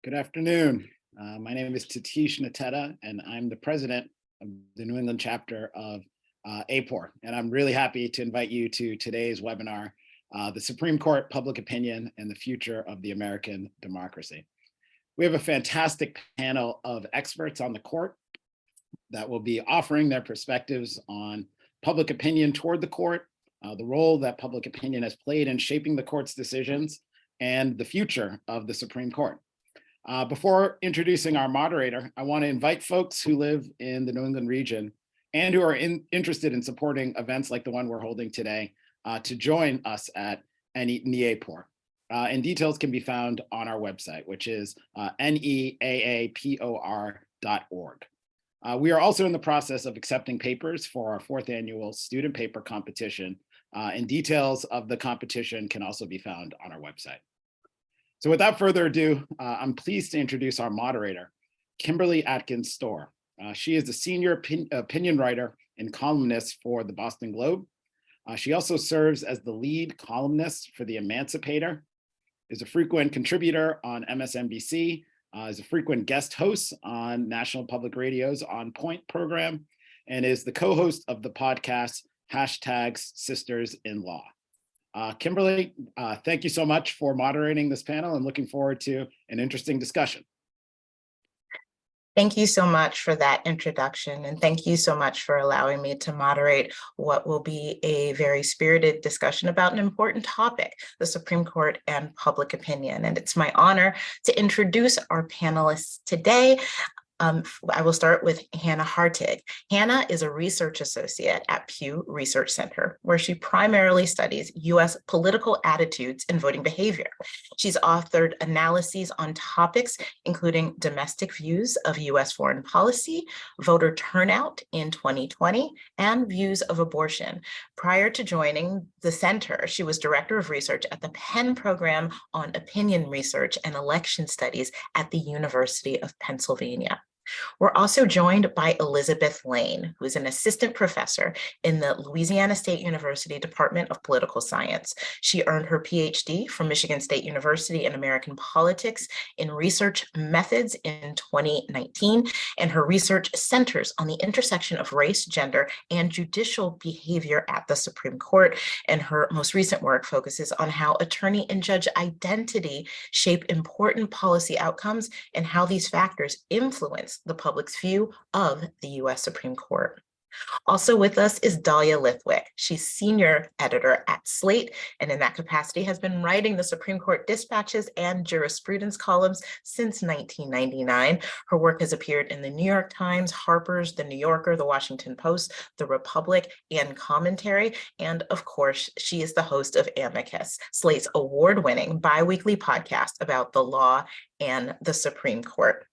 Good afternoon. My name is Tatish Nateta, and I'm the president of the New England chapter of APOR. And I'm really happy to invite you to today's webinar, The Supreme Court, Public Opinion, and the Future of the American Democracy. We have a fantastic panel of experts on the court that will be offering their perspectives on public opinion toward the court, the role that public opinion has played in shaping the court's decisions, and the future of the Supreme Court. Before introducing our moderator, I want to invite folks who live in the New England region and who are interested in supporting events like the one we're holding today to join us at NEAPOR. And details can be found on our website, which is neaapor.org. We are also in the process of accepting papers for our 4th annual student paper competition, and details of the competition can also be found on our website. So without further ado, I'm pleased to introduce our moderator, Kimberly Atkins Stohr. She is a senior opinion writer and columnist for the Boston Globe. She also serves as the lead columnist for The Emancipator, is a frequent contributor on MSNBC, is a frequent guest host on National Public Radio's On Point program, and is the co-host of the podcast #SistersInLaw. Kimberly, thank you so much for moderating this panel and looking forward to an interesting discussion. Thank you so much for that introduction, and thank you so much for allowing me to moderate what will be a very spirited discussion about an important topic, the Supreme Court and public opinion. And it's my honor to introduce our panelists today. I will start with Hannah Hartig. Hannah is a research associate at Pew Research Center, where she primarily studies U.S. political attitudes and voting behavior. She's authored analyses on topics including domestic views of U.S. foreign policy, voter turnout in 2020, and views of abortion. Prior to joining the center, she was director of research at the Penn Program on Opinion Research and Election Studies at the University of Pennsylvania. We're also joined by Elizabeth Lane, who is an assistant professor in the Louisiana State University Department of Political Science. She earned her PhD from Michigan State University in American Politics in Research Methods in 2019, and her research centers on the intersection of race, gender, and judicial behavior at the Supreme Court. And her most recent work focuses on how attorney and judge identity shape important policy outcomes and how these factors influence the public's view of the U.S. Supreme Court. Also with us is Dahlia Lithwick. She's senior editor at Slate, and in that capacity has been writing the Supreme Court dispatches and jurisprudence columns since 1999. Her work has appeared in the New York Times, Harper's, The New Yorker, The Washington Post, The Republic, and Commentary. And of course, she is the host of Amicus, Slate's award-winning bi-weekly podcast about the law and the Supreme Court.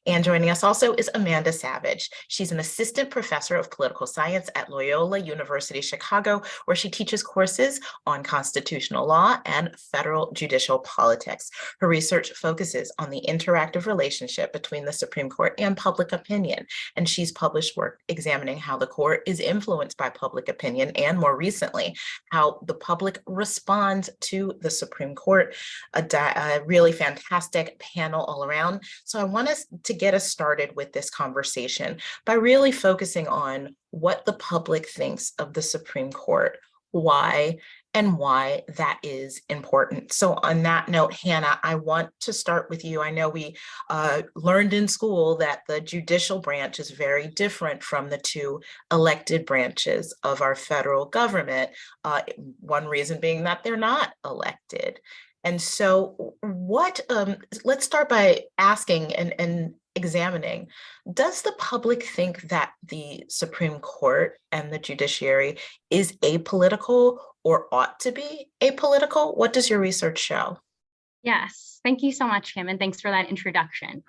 And joining us also is Amanda Savage. She's an assistant professor of political science at Loyola University Chicago, where she teaches courses on constitutional law and federal judicial politics. Her research focuses on the interactive relationship between the Supreme Court and public opinion, and she's published work examining how the court is influenced by public opinion, and more recently, how the public responds to the Supreme Court. A really fantastic panel all around. So I want us to get us started with this conversation by really focusing on what the public thinks of the Supreme Court, why that is important. So on that note, Hannah, I want to start with you. I know we learned in school that the judicial branch is very different from the two elected branches of our federal government, one reason being that they're not elected. And so let's start by asking and examining, does the public think that the Supreme Court and the judiciary is apolitical or ought to be apolitical? What does your research show? Yes, thank you so much, Kim, and thanks for that introduction.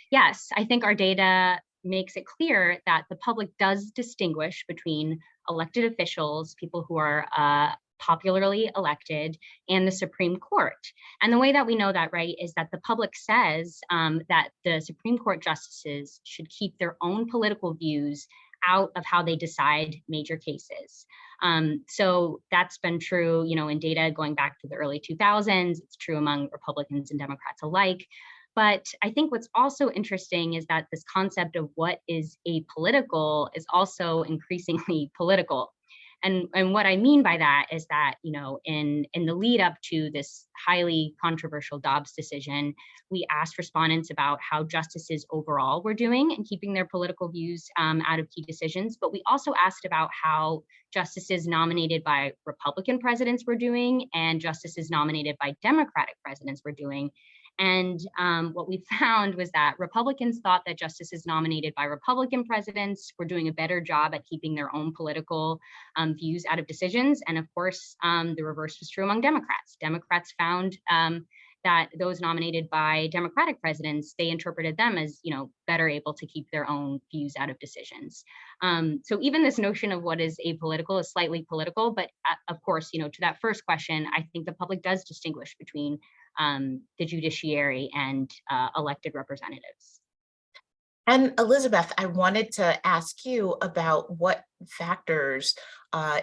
Yes, I think our data makes it clear that the public does distinguish between elected officials, people who are popularly elected, and the Supreme Court. And the way that we know that, right, is that the public says that the Supreme Court justices should keep their own political views out of how they decide major cases. So that's been true, in data going back to the early 2000s. It's true among Republicans and Democrats alike. But I think what's also interesting is that this concept of what is apolitical is also increasingly political. And what I mean by that is that, in the lead up to this highly controversial Dobbs decision, we asked respondents about how justices overall were doing and keeping their political views out of key decisions. But we also asked about how justices nominated by Republican presidents were doing and justices nominated by Democratic presidents were doing. And what we found was that Republicans thought that justices nominated by Republican presidents were doing a better job at keeping their own political views out of decisions. And of course, the reverse was true among Democrats. Democrats found that those nominated by Democratic presidents, they interpreted them as, better able to keep their own views out of decisions. So even this notion of what is apolitical is slightly political, but of course, to that first question, I think the public does distinguish between the judiciary and elected representatives. And Elizabeth, I wanted to ask you about what factors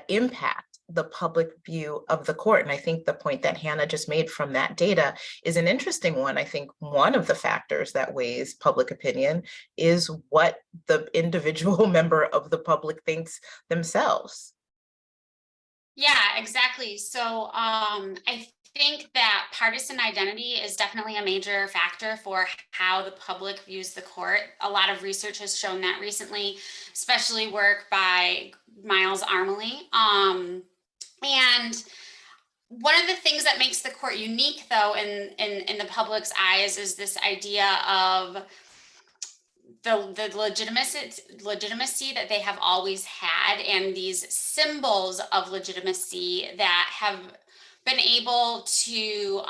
impact the public view of the court. And I think the point that Hannah just made from that data is an interesting one. I think one of the factors that weighs public opinion is what the individual member of the public thinks themselves. Yeah, exactly. So I think that partisan identity is definitely a major factor for how the public views the court. A lot of research has shown that recently, especially work by Miles Armley. And one of the things that makes the court unique, though, in the public's eyes is this idea of the legitimacy that they have always had, and these symbols of legitimacy that have been able to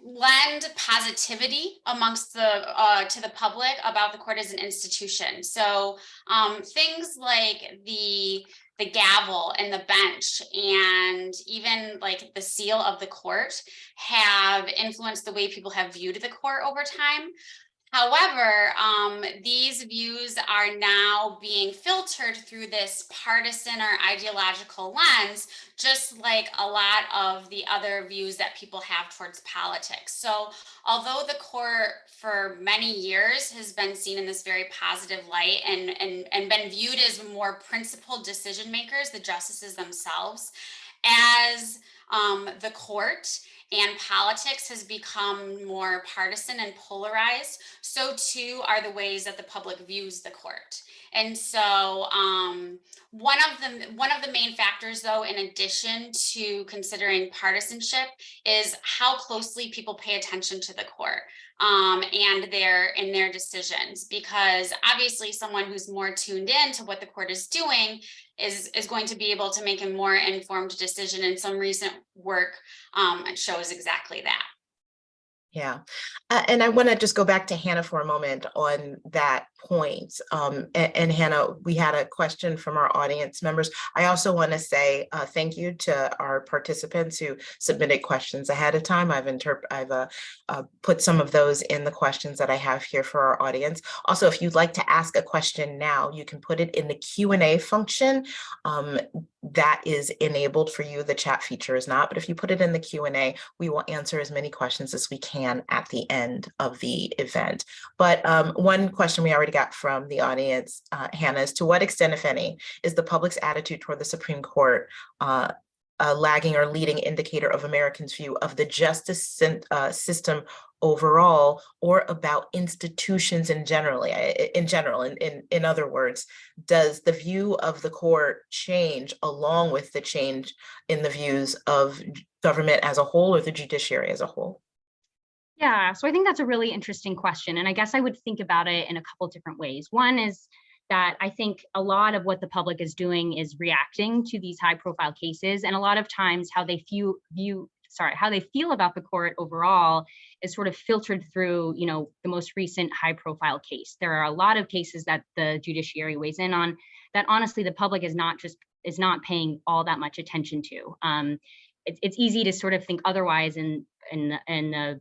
lend positivity amongst to the public about the court as an institution. So things like the gavel and the bench and even like the seal of the court have influenced the way people have viewed the court over time. However, these views are now being filtered through this partisan or ideological lens, just like a lot of the other views that people have towards politics. So although the court for many years has been seen in this very positive light and been viewed as more principled decision makers, the justices themselves, as the court and politics has become more partisan and polarized, so too are the ways that the public views the court. And so one of the main factors, though, in addition to considering partisanship, is how closely people pay attention to the court and their decisions, because obviously someone who's more tuned in to what the court is doing is going to be able to make a more informed decision, and some recent work shows exactly that. Yeah, and I want to just go back to Hannah for a moment on that point. And Hannah, we had a question from our audience members. I also want to say thank you to our participants who submitted questions ahead of time. I've put some of those in the questions that I have here for our audience. Also, if you'd like to ask a question now, you can put it in the Q&A function. That is enabled for you. The chat feature is not, but if you put it in the Q&A, we will answer as many questions as we can at the end of the event. But one question we already got from the audience, Hannah, is to what extent, if any, is the public's attitude toward the Supreme Court a lagging or leading indicator of Americans' view of the justice system overall, or about institutions in general? In other words, does the view of the court change along with the change in the views of government as a whole or the judiciary as a whole? Yeah, so I think that's a really interesting question. And I guess I would think about it in a couple different ways. One is that I think a lot of what the public is doing is reacting to these high profile cases. And a lot of times how they feel about the court overall is sort of filtered through, the most recent high profile case. There are a lot of cases that the judiciary weighs in on that honestly the public is not paying all that much attention to. it's easy to sort of think otherwise in the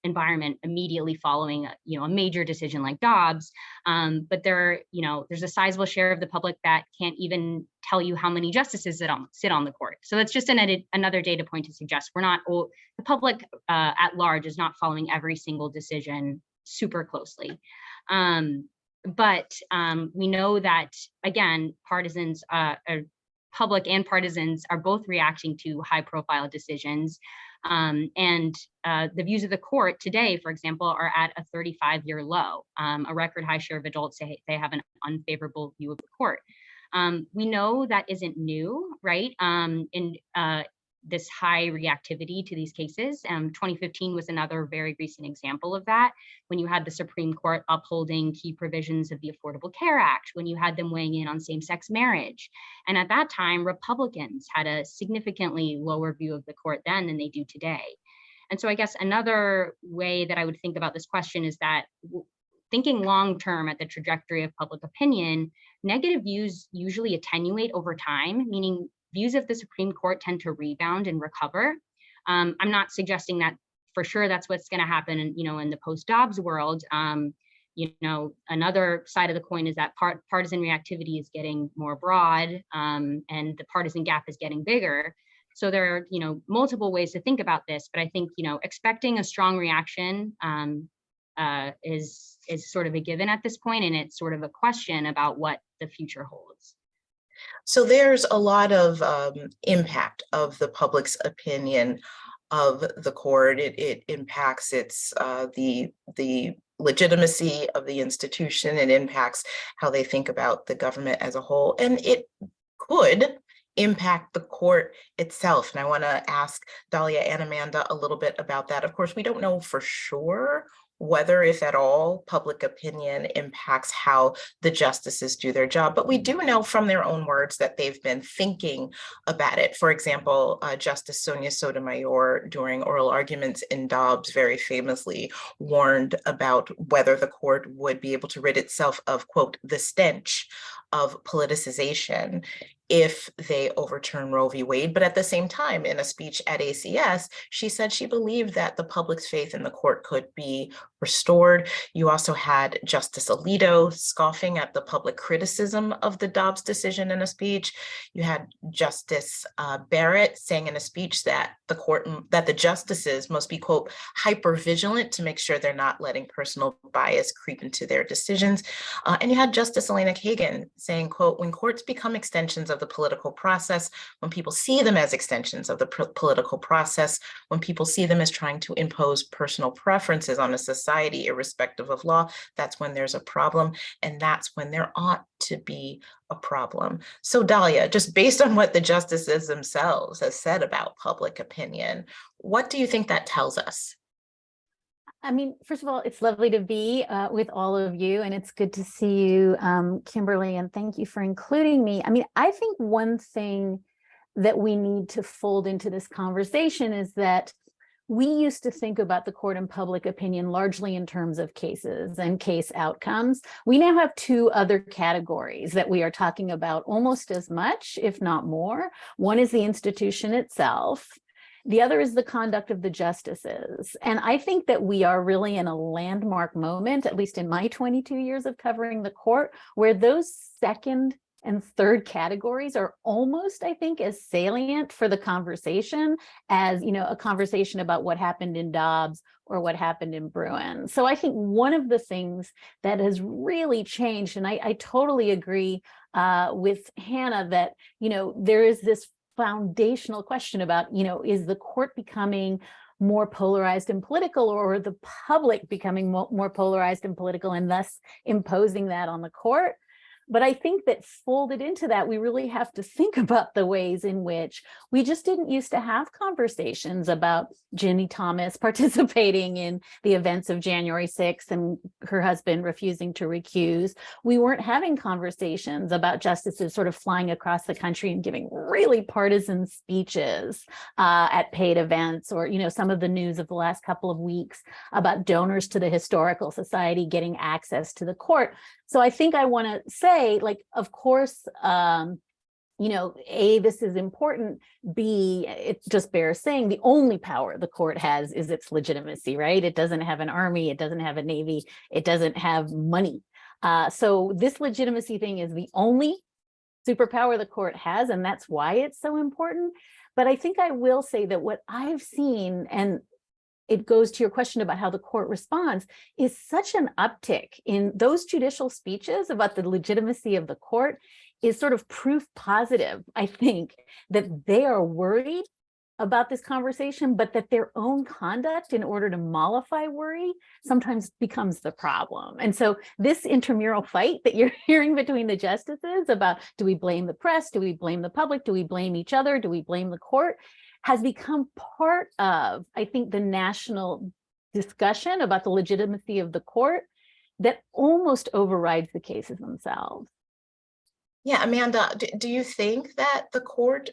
environment immediately following a major decision like Dobbs. But there's a sizable share of the public that can't even tell you how many justices sit on the court. So that's just another data point to suggest the public at large is not following every single decision super closely. But we know that, again, public and partisans are both reacting to high profile decisions. And the views of the court today, for example, are at a 35-year low. A record high share of adults say they have an unfavorable view of the court. We know that isn't new, right? This high reactivity to these cases. 2015 was another very recent example of that, when you had the Supreme Court upholding key provisions of the Affordable Care Act, when you had them weighing in on same-sex marriage. And at that time, Republicans had a significantly lower view of the court then than they do today. And so I guess another way that I would think about this question is that thinking long-term at the trajectory of public opinion, negative views usually attenuate over time, meaning views of the Supreme Court tend to rebound and recover. I'm not suggesting that for sure that's what's going to happen in the post-Dobbs world. Another side of the coin is that partisan reactivity is getting more broad, and the partisan gap is getting bigger. So there are multiple ways to think about this, but I think expecting a strong reaction is sort of a given at this point, and it's sort of a question about what the future holds. So there's a lot of impact of the public's opinion of the court. It impacts the legitimacy of the institution. It impacts how they think about the government as a whole, and it could impact the court itself. And I want to ask Dalia and Amanda a little bit about that. Of course, we don't know for sure whether, if at all, public opinion impacts how the justices do their job. But we do know from their own words that they've been thinking about it. For example, Justice Sonia Sotomayor, during oral arguments in Dobbs, very famously warned about whether the court would be able to rid itself of, quote, the stench of politicization if they overturn Roe v. Wade. But at the same time, in a speech at ACS, she said she believed that the public's faith in the court could be restored. You also had Justice Alito scoffing at the public criticism of the Dobbs decision in a speech. You had Justice Barrett saying in a speech that the justices must be, quote, hyper vigilant to make sure they're not letting personal bias creep into their decisions. And you had Justice Elena Kagan saying, quote, when courts become extensions of the political process, when people see them as extensions of the political process, when people see them as trying to impose personal preferences on a society irrespective of law, that's when there's a problem, and that's when there ought to be a problem. So Dalia, just based on what the justices themselves have said about public opinion, what do you think that tells us? I mean, first of all, it's lovely to be with all of you, and it's good to see you, Kimberly, and thank you for including me. I mean, I think one thing that we need to fold into this conversation is that we used to think about the court and public opinion largely in terms of cases and case outcomes. We now have two other categories that we are talking about almost as much, if not more. One is the institution itself. The other is the conduct of the justices. And I think that we are really in a landmark moment, at least in my 22 years of covering the court, where those second and third categories are almost, I think, as salient for the conversation as, a conversation about what happened in Dobbs or what happened in Bruen. So I think one of the things that has really changed, and I totally agree with Hannah that, there is this foundational question about, is the court becoming more polarized and political, or the public becoming more polarized and political and thus imposing that on the court? But I think that folded into that, we really have to think about the ways in which we just didn't used to have conversations about Ginny Thomas participating in the events of January 6th and her husband refusing to recuse. We weren't having conversations about justices sort of flying across the country and giving really partisan speeches at paid events, or, some of the news of the last couple of weeks about donors to the Historical Society getting access to the court. So I think I want to say, of course, you know, A, this is important. B, it just bears saying the only power the court has is its legitimacy, right? It doesn't have an army, it doesn't have a navy, it doesn't have money. So this legitimacy thing is the only superpower the court has, and that's why it's so important. But I think I will say that what I've seen, and it goes to your question about how the court responds, is such an uptick in those judicial speeches about the legitimacy of the court is sort of proof positive, I think, that they are worried about this conversation, but that their own conduct in order to mollify worry sometimes becomes the problem. And so this intramural fight that you're hearing between the justices about, do we blame the press? Do we blame the public? Do we blame each other? Do we blame the court? Has become part of, I think, the national discussion about the legitimacy of the court that almost overrides the cases themselves. Yeah, Amanda, do you think that the court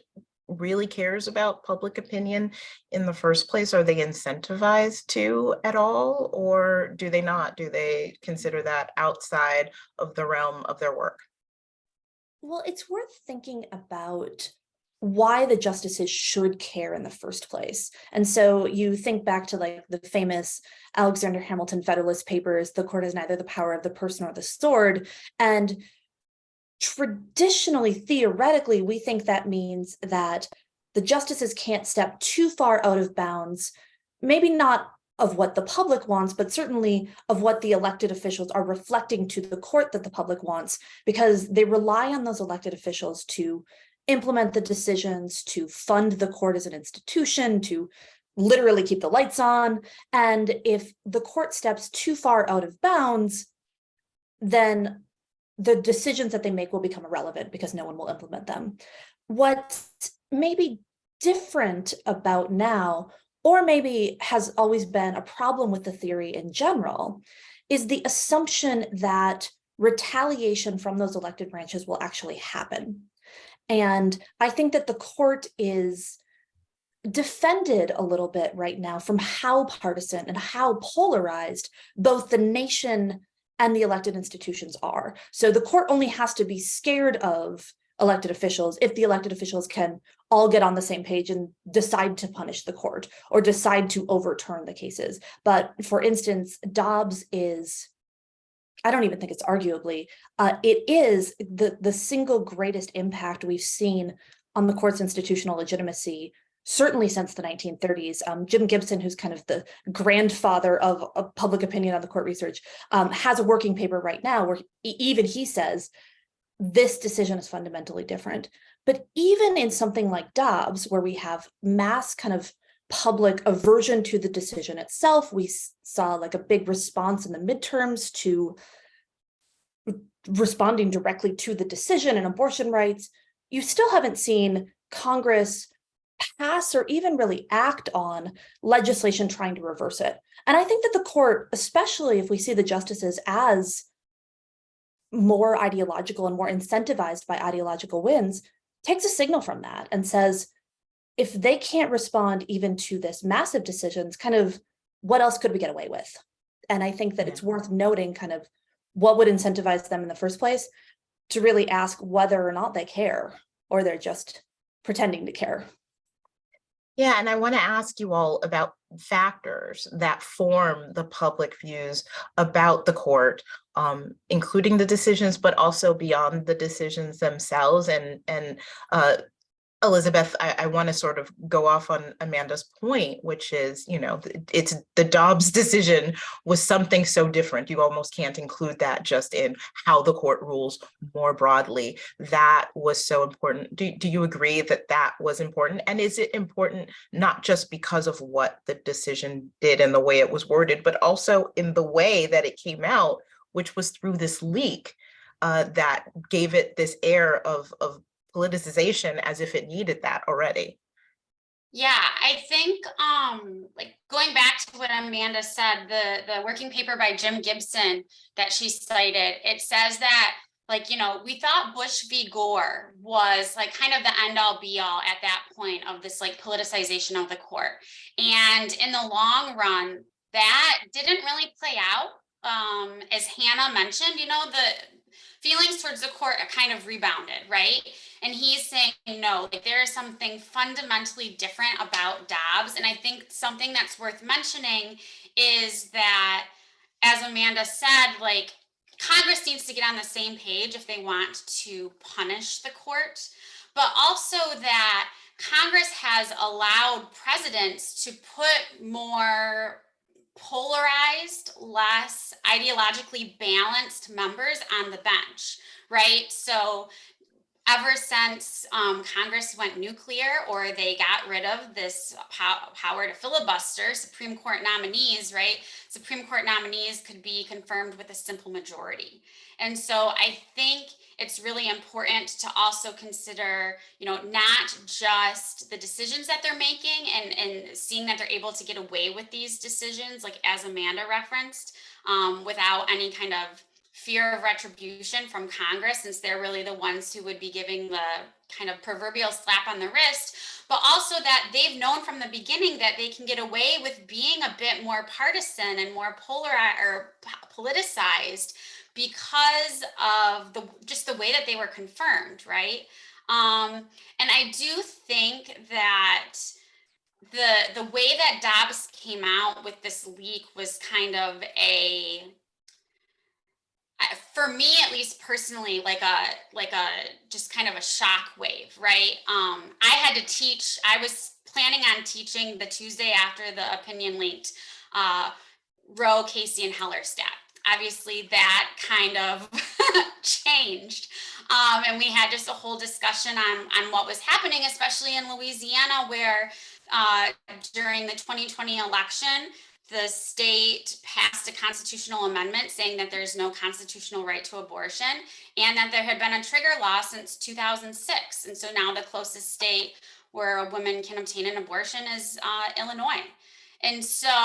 really cares about public opinion in the first place? Are they incentivized to at all, or do they not? Do they consider that outside of the realm of their work? Well, it's worth thinking about why the justices should care in the first place. And so you think back to like the famous Alexander Hamilton Federalist Papers, the court has neither the power of the person or the sword. And traditionally, theoretically, we think that means that the justices can't step too far out of bounds, maybe not of what the public wants, but certainly of what the elected officials are reflecting to the court that the public wants, because they rely on those elected officials to implement the decisions, to fund the court as an institution, to literally keep the lights on. And if the court steps too far out of bounds, then the decisions that they make will become irrelevant because no one will implement them. What's maybe different about now, or maybe has always been a problem with the theory in general, is the assumption that retaliation from those elected branches will actually happen. And I think that the court is defended a little bit right now from how partisan and how polarized both the nation and the elected institutions are. So the court only has to be scared of elected officials if the elected officials can all get on the same page and decide to punish the court or decide to overturn the cases. But for instance, Dobbs is, I don't even think it's arguably, it is the single greatest impact we've seen on the court's institutional legitimacy, certainly since the 1930s. Jim Gibson, who's kind of the grandfather of public opinion on the court research, has a working paper right now where even he says, this decision is fundamentally different. But even in something like Dobbs, where we have mass kind of public aversion to the decision itself, we saw like a big response in the midterms to responding directly to the decision and abortion rights. You still haven't seen Congress pass or even really act on legislation trying to reverse it. And I think that the court, especially if we see the justices as more ideological and more incentivized by ideological wins, takes a signal from that and says, if they can't respond even to this massive decisions, kind of what else could we get away with? And I think that it's worth noting kind of what would incentivize them in the first place to really ask whether or not they care, or they're just pretending to care. Yeah, and I want to ask you all about factors that form the public views about the court, including the decisions, but also beyond the decisions themselves. And Elizabeth, I want to sort of go off on Amanda's point, which is, you know, it's the Dobbs decision was something so different. You almost can't include that just in how the court rules more broadly. That was so important. Do you agree that that was important? And is it important not just because of what the decision did and the way it was worded, but also in the way that it came out, which was through this leak that gave it this air of politicization as if it needed that already? Yeah, I think like going back to what Amanda said, the working paper by Jim Gibson that she cited, it says that, like, you know, we thought Bush v. Gore was like kind of the end all be all at that point of this like politicization of the court. And in the long run, that didn't really play out. As Hannah mentioned, you know, feelings towards the court are kind of rebounded, right? And he's saying, no, like there is something fundamentally different about Dobbs. And I think something that's worth mentioning is that, as Amanda said, like Congress needs to get on the same page if they want to punish the court, but also that Congress has allowed presidents to put more polarized, less ideologically balanced members on the bench, right? So ever since Congress went nuclear, or they got rid of this power to filibuster Supreme Court nominees, right? Supreme Court nominees could be confirmed with a simple majority. And so I think it's really important to also consider, not just the decisions that they're making and seeing that they're able to get away with these decisions, like as Amanda referenced, without any kind of fear of retribution from Congress, since they're really the ones who would be giving the kind of proverbial slap on the wrist, but also that they've known from the beginning that they can get away with being a bit more partisan and more polarized or politicized because of just the way that they were confirmed, right? And I do think that the way that Dobbs came out with this leak was kind of for me, at least personally, like a just kind of a shock wave, right? I had to teach. I was planning on teaching the Tuesday after the opinion leaked, Roe, Casey, and Hellerstedt. Obviously, that kind of changed, and we had just a whole discussion on what was happening, especially in Louisiana, where during the 2020 election, the state passed a constitutional amendment saying that there's no constitutional right to abortion, and that there had been a trigger law since 2006. And so now the closest state where a woman can obtain an abortion is Illinois. And so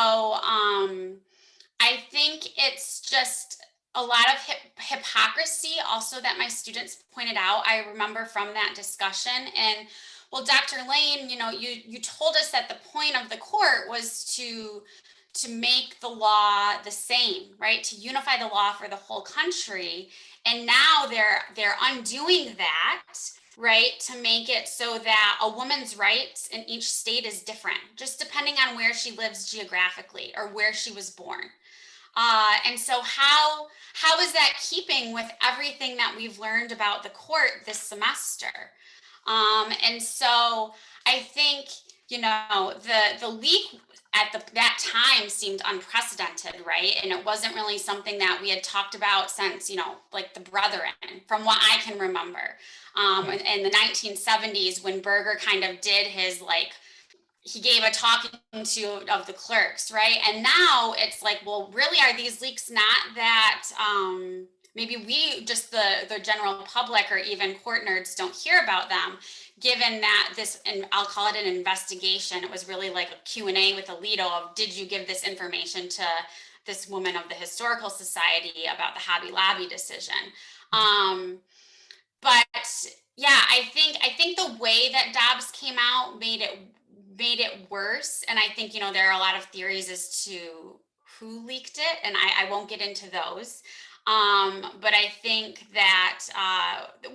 I think it's just a lot of hypocrisy also that my students pointed out. I remember from that discussion. And well, Dr. Lane, you told us that the point of the court was to make the law the same, right? To unify the law for the whole country. And now they're undoing that, right? To make it so that a woman's rights in each state is different, just depending on where she lives geographically or where she was born. And so how is that keeping with everything that we've learned about the court this semester? And so I think, the leak at that time seemed unprecedented, right? And it wasn't really something that we had talked about since, like the Brethren, from what I can remember. In the 1970s, when Berger kind of did his, he gave a talking to of the clerks, right? And now it's like, well, really, are these leaks not that maybe we, just the general public or even court nerds, don't hear about them, given that this, and I'll call it an investigation, it was really like a Q&A with Alito of, did you give this information to this woman of the Historical Society about the Hobby Lobby decision? But yeah, I think the way that Dobbs came out made it worse. And I think, there are a lot of theories as to who leaked it, and I won't get into those. But I think that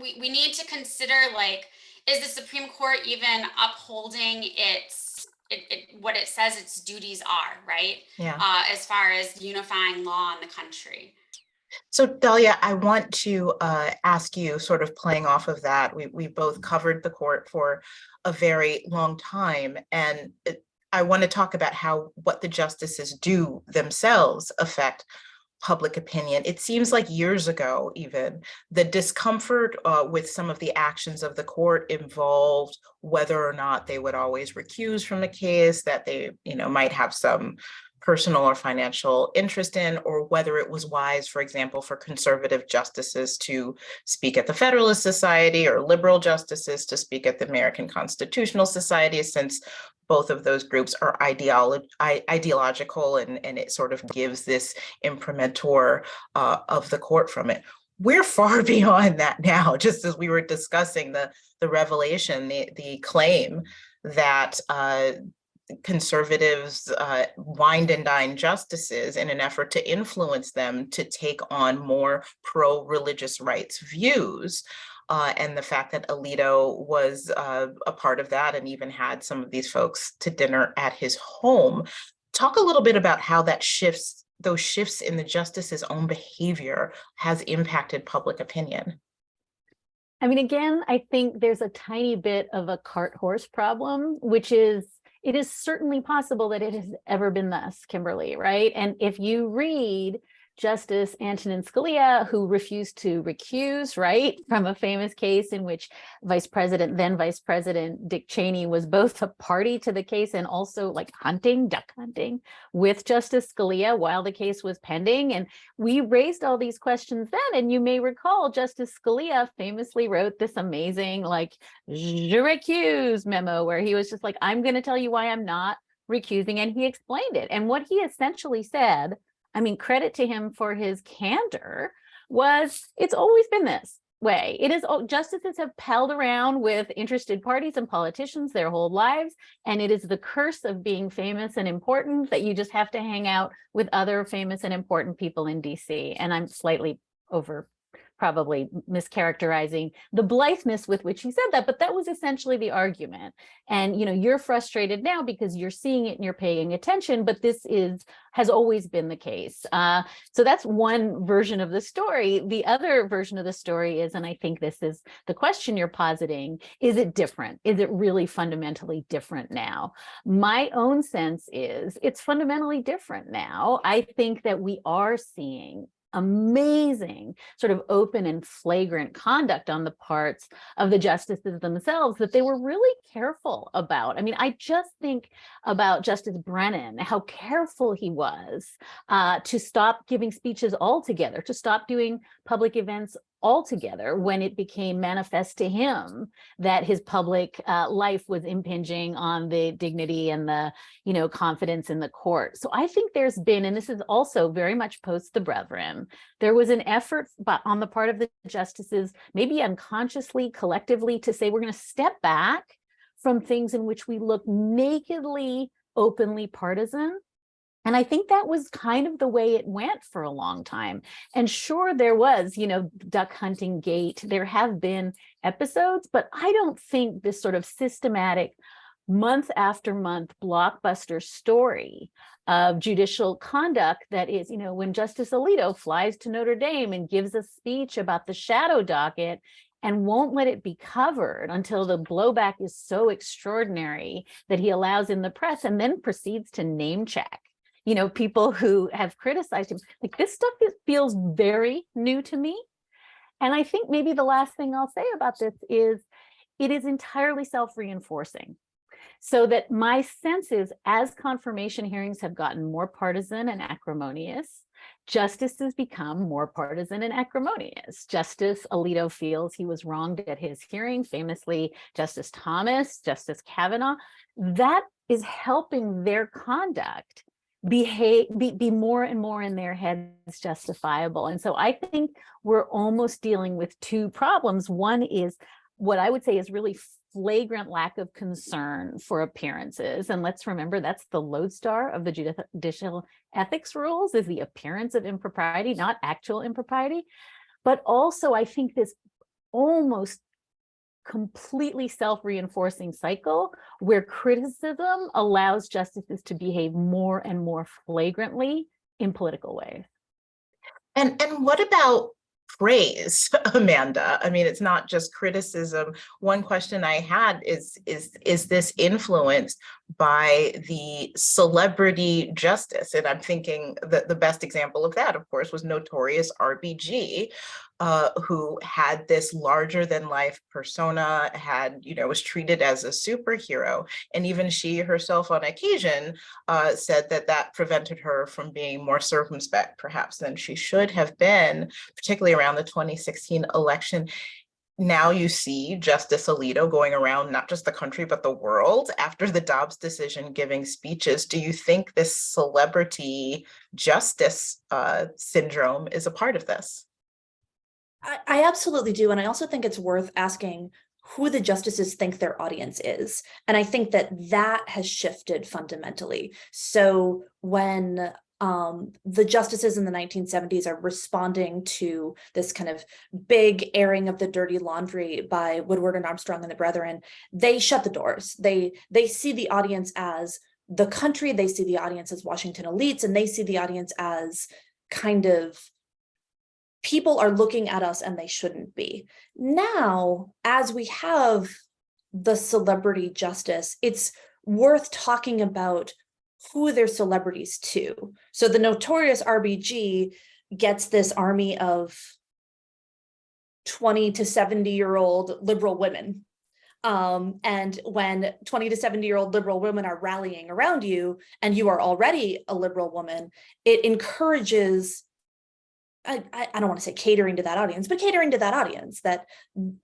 we need to consider, is the Supreme Court even upholding what it says its duties are, right? Yeah. As far as unifying law in the country. So Delia, I want to ask you, sort of playing off of that, we both covered the court for a very long time, and I want to talk about how what the justices do themselves affect public opinion. It seems like years ago, even, the discomfort with some of the actions of the court involved whether or not they would always recuse from the case, that they, might have some personal or financial interest in, or whether it was wise, for example, for conservative justices to speak at the Federalist Society or liberal justices to speak at the American Constitutional Society, since both of those groups are ideological, and it sort of gives this imprimatur of the court from it. We're far beyond that now, just as we were discussing the revelation, the claim that conservatives wined and dine justices in an effort to influence them to take on more pro-religious rights views. And the fact that Alito was a part of that and even had some of these folks to dinner at his home. Talk a little bit about how that those shifts in the justice's own behavior has impacted public opinion. I mean, again, I think there's a tiny bit of a cart horse problem, which is, it is certainly possible that it has ever been thus, Kimberly, right? And if you read Justice Antonin Scalia, who refused to recuse, right, from a famous case in which then Vice President Dick Cheney was both a party to the case and also like duck hunting with Justice Scalia while the case was pending. And we raised all these questions then. And you may recall Justice Scalia famously wrote this amazing, like, je recuse memo, where he was just like, I'm going to tell you why I'm not recusing. And he explained it. And what he essentially said, I mean, credit to him for his candor, was it's always been this way. It is, justices have palled around with interested parties and politicians their whole lives, and it is the curse of being famous and important that you just have to hang out with other famous and important people in DC. And I'm slightly probably mischaracterizing the blitheness with which he said that, but that was essentially the argument. And you're frustrated now because you're seeing it and you're paying attention, but this has always been the case. So that's one version of the story. The other version of the story is, and I think this is the question you're positing, is it different? Is it really fundamentally different now? My own sense is it's fundamentally different now. I think that we are seeing amazing sort of open and flagrant conduct on the parts of the justices themselves that they were really careful about. I mean, I just think about Justice Brennan, how careful he was to stop giving speeches altogether, to stop doing public events altogether when it became manifest to him that his public life was impinging on the dignity and the confidence in the court. So I think there's been, and this is also very much post the Brethren, there was an effort on the part of the justices, maybe unconsciously, collectively, to say we're going to step back from things in which we look nakedly, openly partisan. And I think that was kind of the way it went for a long time. And sure, there was, duck hunting gate. There have been episodes, but I don't think this sort of systematic month after month blockbuster story of judicial conduct that is, when Justice Alito flies to Notre Dame and gives a speech about the shadow docket and won't let it be covered until the blowback is so extraordinary that he allows in the press and then proceeds to name check people who have criticized him. Like, this stuff feels very new to me. And I think maybe the last thing I'll say about this is it is entirely self-reinforcing. So that my sense is, as confirmation hearings have gotten more partisan and acrimonious, justices become more partisan and acrimonious. Justice Alito feels he was wronged at his hearing, famously Justice Thomas, Justice Kavanaugh. That is helping their conduct be more and more in their heads justifiable. And so I think we're almost dealing with two problems. One is what I would say is really flagrant lack of concern for appearances. And let's remember, that's the lodestar of the judicial ethics rules, is the appearance of impropriety, not actual impropriety. But also, I think this almost completely self-reinforcing cycle where criticism allows justices to behave more and more flagrantly in political ways. And what about praise, Amanda? I mean, it's not just criticism. One question I had is this influenced by the celebrity justice? And I'm thinking that the best example of that, of course, was notorious RBG, who had this larger than life persona, was treated as a superhero. And even she herself on occasion said that prevented her from being more circumspect perhaps than she should have been, particularly around the 2016 election. Now you see Justice Alito going around not just the country, but the world after the Dobbs decision, giving speeches. Do you think this celebrity justice syndrome is a part of this? I absolutely do. And I also think it's worth asking who the justices think their audience is. And I think that that has shifted fundamentally. So when the justices in the 1970s are responding to this kind of big airing of the dirty laundry by Woodward and Armstrong and the Brethren, they shut the doors. They see the audience as the country, they see the audience as Washington elites, and they see the audience as kind of people are looking at us and they shouldn't be. Now, as we have the celebrity justice, it's worth talking about who they're celebrities to. So the notorious RBG gets this army of 20 to 70-year-old liberal women. And when 20 to 70-year-old liberal women are rallying around you and you are already a liberal woman, it encourages, I don't want to say catering to that audience, but catering to that audience, that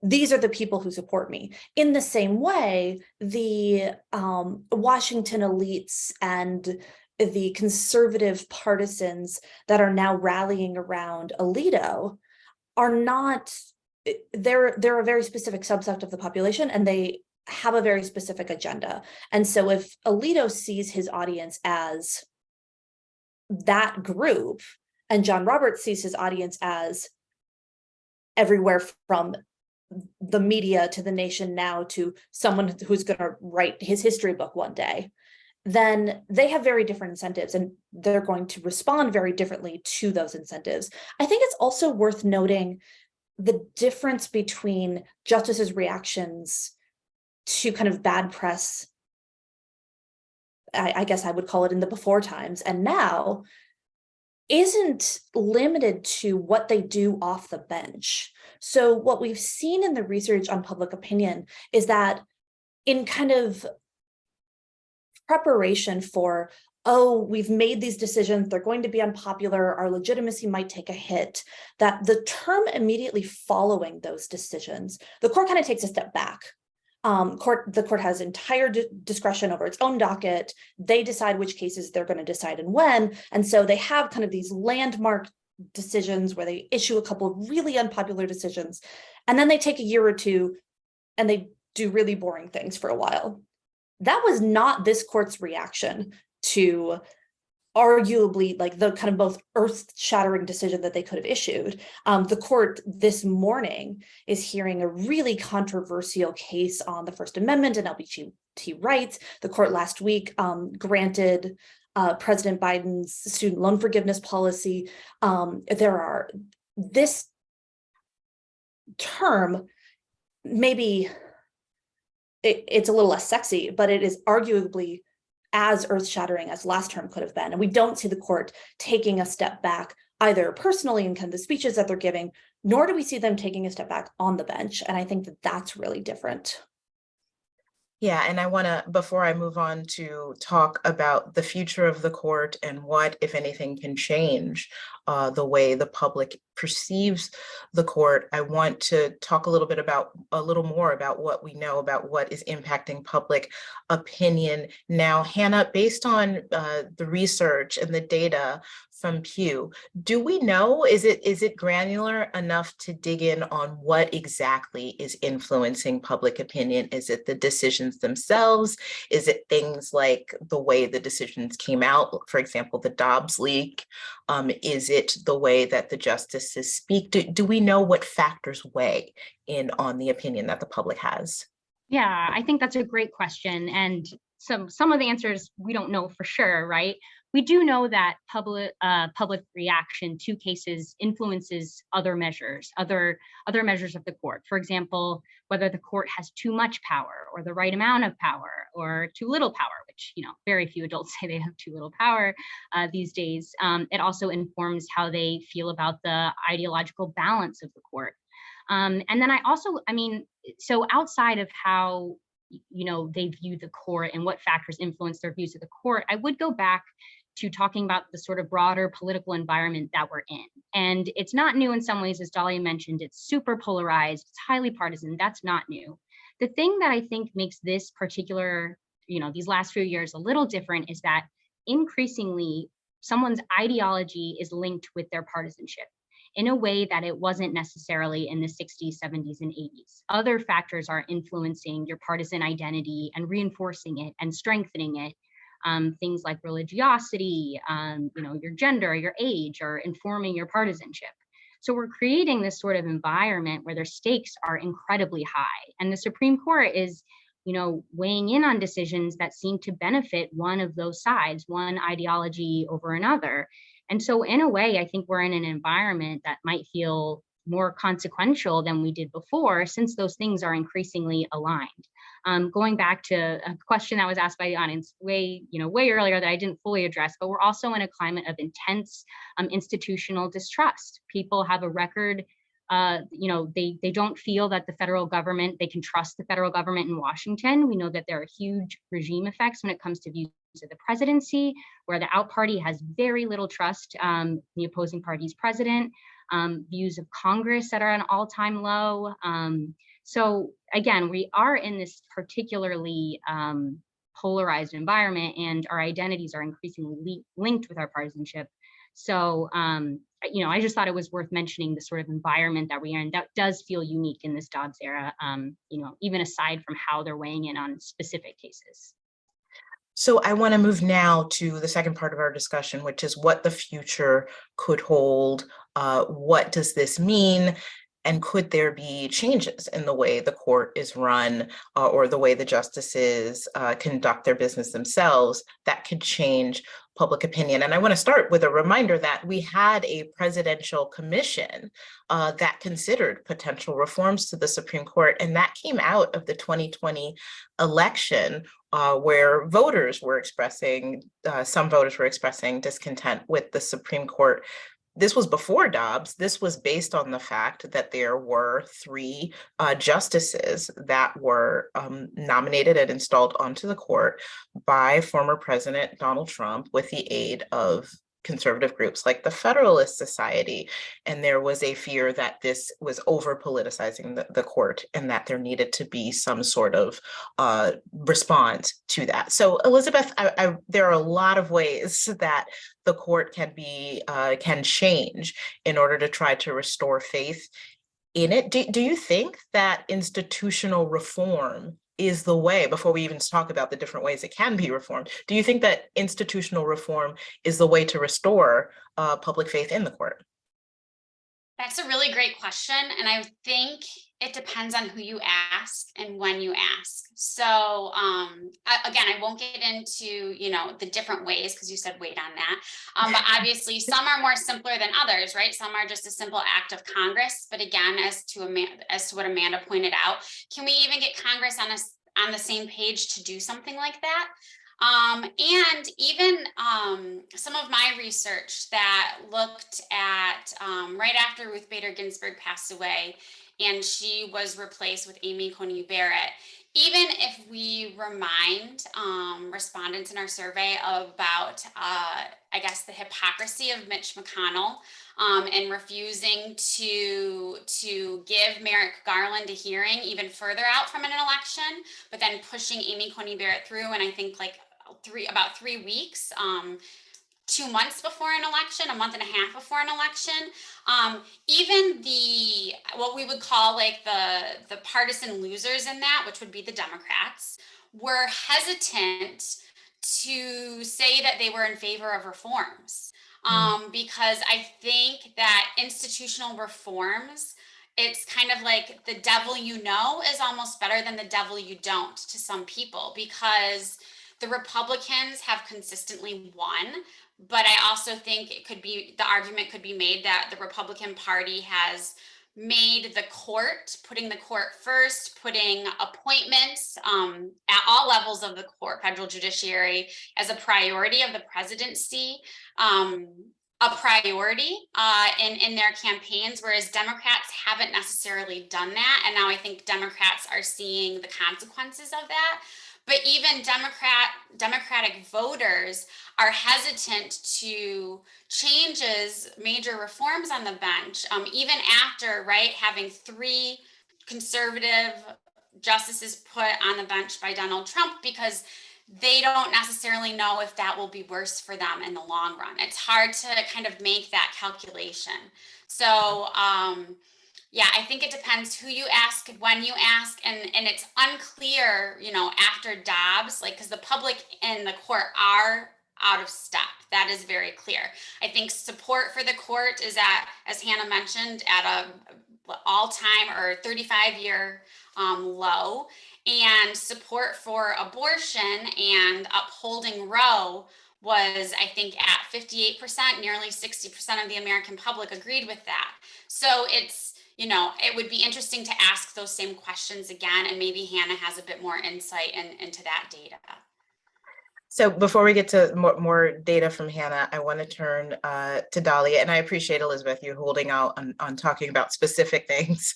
these are the people who support me. In the same way, the Washington elites and the conservative partisans that are now rallying around Alito are not, they're a very specific subset of the population, and they have a very specific agenda. And so if Alito sees his audience as that group, and John Roberts sees his audience as everywhere from the media to the Nation Now to someone who's going to write his history book one day, then they have very different incentives, and they're going to respond very differently to those incentives. I think it's also worth noting the difference between justices' reactions to kind of bad press, I guess I would call it, in the before times, and now, isn't limited to what they do off the bench. So what we've seen in the research on public opinion is that in kind of preparation for, oh, we've made these decisions, they're going to be unpopular, our legitimacy might take a hit, that the term immediately following those decisions, the court kind of takes a step back. The court has entire discretion over its own docket. They decide which cases they're going to decide and when. And so they have kind of these landmark decisions where they issue a couple of really unpopular decisions, and then they take a year or two and they do really boring things for a while. That was not this court's reaction to arguably like the kind of most earth-shattering decision that they could have issued. The court this morning is hearing a really controversial case on the First Amendment and LGBT rights. The court last week granted President Biden's student loan forgiveness policy. This term, maybe it's a little less sexy, but it is arguably as earth-shattering as last term could have been. And we don't see the court taking a step back, either personally in kind of the speeches that they're giving, nor do we see them taking a step back on the bench. And I think that that's really different. Yeah, and I want to, before I move on to talk about the future of the court and what, if anything, can change the way the public perceives the court, I want to talk a little more about what we know about what is impacting public opinion now. Hannah, based on the research and the data from Pew, do we know, is it granular enough to dig in on what exactly is influencing public opinion? Is it the decisions themselves? Is it things like the way the decisions came out, for example, the Dobbs leak? Is it the way that the justices speak? Do we know what factors weigh in on the opinion that the public has? Yeah, I think that's a great question. And some of the answers we don't know for sure, right? We do know that public reaction to cases influences other measures of the court. For example, whether the court has too much power or the right amount of power or too little power, which, very few adults say they have too little power these days. It also informs how they feel about the ideological balance of the court. And then so outside of how they view the court and what factors influence their views of the court, I would go back to talking about the sort of broader political environment that we're in. And it's not new in some ways, as Dahlia mentioned, it's super polarized, it's highly partisan, that's not new. The thing that I think makes this particular, these last few years a little different is that increasingly someone's ideology is linked with their partisanship. in a way that it wasn't necessarily in the 60s, 70s, and 80s. Other factors are influencing your partisan identity and reinforcing it and strengthening it. Things like religiosity, your gender, your age, or informing your partisanship. So we're creating this sort of environment where their stakes are incredibly high. And the Supreme Court is, weighing in on decisions that seem to benefit one of those sides, one ideology over another. And so in a way, I think we're in an environment that might feel more consequential than we did before, since those things are increasingly aligned. Going back to a question that was asked by the audience way earlier that I didn't fully address, but we're also in a climate of intense institutional distrust. People have a record, they don't feel that the federal government, they can trust the federal government in Washington. We know that there are huge regime effects when it comes to views of the presidency, where the out party has very little trust in the opposing party's president. Views of Congress that are at an all-time low. So again, we are in this particularly polarized environment, and our identities are increasingly linked with our partisanship. So, I just thought it was worth mentioning the sort of environment that we are in that does feel unique in this Dobbs era, even aside from how they're weighing in on specific cases. So I want to move now to the second part of our discussion, which is what the future could hold. What does this mean? And could there be changes in the way the court is run or the way the justices conduct their business themselves that could change public opinion? And I want to start with a reminder that we had a presidential commission that considered potential reforms to the Supreme Court, and that came out of the 2020 election, where voters were expressing, some voters were expressing discontent with the Supreme Court. This was before Dobbs. This was based on the fact that there were 3 justices that were nominated and installed onto the court by former President Donald Trump with the aid of conservative groups like the Federalist Society. And there was a fear that this was over politicizing the court and that there needed to be some sort of response to that. So Elizabeth, there are a lot of ways that the court can change in order to try to restore faith in it. Do you think that institutional reform is the way, before we even talk about the different ways it can be reformed, do you think that institutional reform is the way to restore public faith in the court? That's a really great question. And I think it depends on who you ask and when you ask. So again, I won't get into, the different ways, because you said wait on that. But obviously some are more simpler than others, right? Some are just a simple act of Congress. But again, as to what Amanda pointed out, can we even get Congress on the same page to do something like that? And even some of my research that looked at right after Ruth Bader Ginsburg passed away and she was replaced with Amy Coney Barrett, even if we remind respondents in our survey about, the hypocrisy of Mitch McConnell and refusing to give Merrick Garland a hearing even further out from an election, but then pushing Amy Coney Barrett through, and I think about 3 weeks, 2 months before an election, a month and a half before an election, even what we would call the partisan losers in that, which would be the Democrats, were hesitant to say that they were in favor of reforms. Because I think that institutional reforms, it's kind of like the devil you know is almost better than the devil you don't to some people, because the Republicans have consistently won. But I also think the argument could be made that the Republican Party has made putting the court first, putting appointments at all levels of the court, federal judiciary, as a priority of the presidency, a priority in their campaigns, whereas Democrats haven't necessarily done that. And now I think Democrats are seeing the consequences of that. But even Democratic voters are hesitant to major reforms on the bench, even after, having 3 conservative justices put on the bench by Donald Trump, because they don't necessarily know if that will be worse for them in the long run. It's hard to kind of make that calculation. So, yeah, I think it depends who you ask, when you ask, and it's unclear, after Dobbs, like, because the public and the court are out of step. That is very clear. I think support for the court is at, as Hannah mentioned, at a all-time or 35-year low, and support for abortion and upholding Roe was, I think, at 58%. Nearly 60% of the American public agreed with that. So it's, it would be interesting to ask those same questions again, and maybe Hannah has a bit more insight into that data. So before we get to more data from Hannah, I want to turn to Dahlia, and I appreciate, Elizabeth, you holding out on talking about specific things,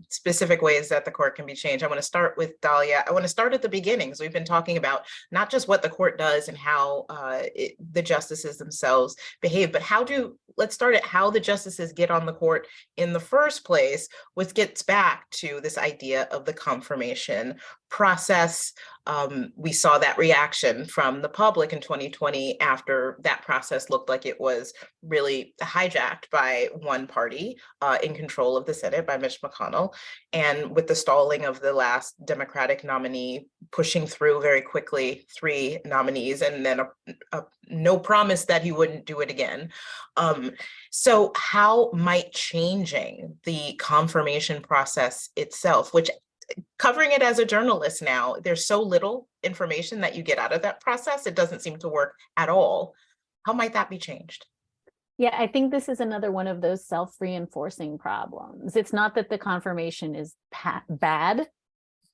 specific ways that the court can be changed. I want to start with Dahlia. I want to start at the beginnings. We've been talking about not just what the court does and how the justices themselves behave, but let's start at how the justices get on the court in the first place, which gets back to this idea of the confirmation process. We saw that reaction from the public in 2020 after that process looked like it was really hijacked by one party in control of the Senate, by Mitch McConnell, and with the stalling of the last Democratic nominee pushing through very quickly 3 nominees, and then no promise that he wouldn't do it again. So how might changing the confirmation process itself, which, covering it as a journalist now, there's so little information that you get out of that process, it doesn't seem to work at all. How might that be changed? Yeah, I think this is another one of those self-reinforcing problems. It's not that the confirmation is bad,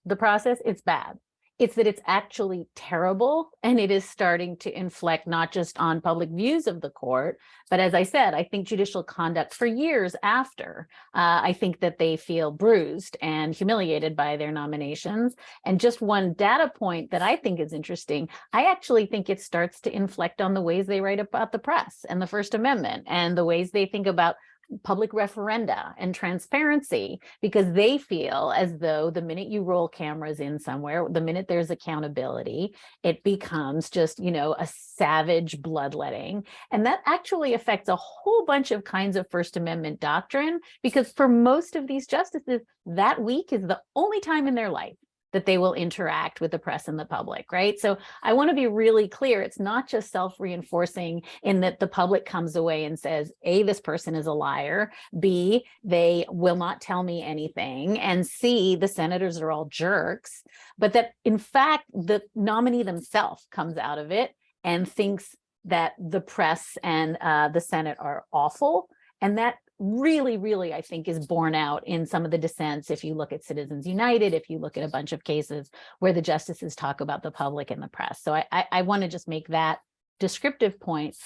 the process, it's bad. It's that it's actually terrible, and it is starting to inflect not just on public views of the court, but as I said, I think judicial conduct for years after. I think that they feel bruised and humiliated by their nominations. And just one data point that I think is interesting, I actually think it starts to inflect on the ways they write about the press and the First Amendment, and the ways they think about public referenda and transparency, because they feel as though the minute you roll cameras in somewhere, the minute there's accountability, it becomes just, a savage bloodletting. And that actually affects a whole bunch of kinds of First Amendment doctrine, because for most of these justices, that week is the only time in their life that they will interact with the press and the public, right? So I want to be really clear. It's not just self-reinforcing in that the public comes away and says, A, this person is a liar, B, they will not tell me anything, and C, the senators are all jerks, but that in fact, the nominee themselves comes out of it and thinks that the press and the Senate are awful. And that really, really, I think, is borne out in some of the dissents. If you look at Citizens United, if you look at a bunch of cases where the justices talk about the public and the press. So I want to just make that descriptive point.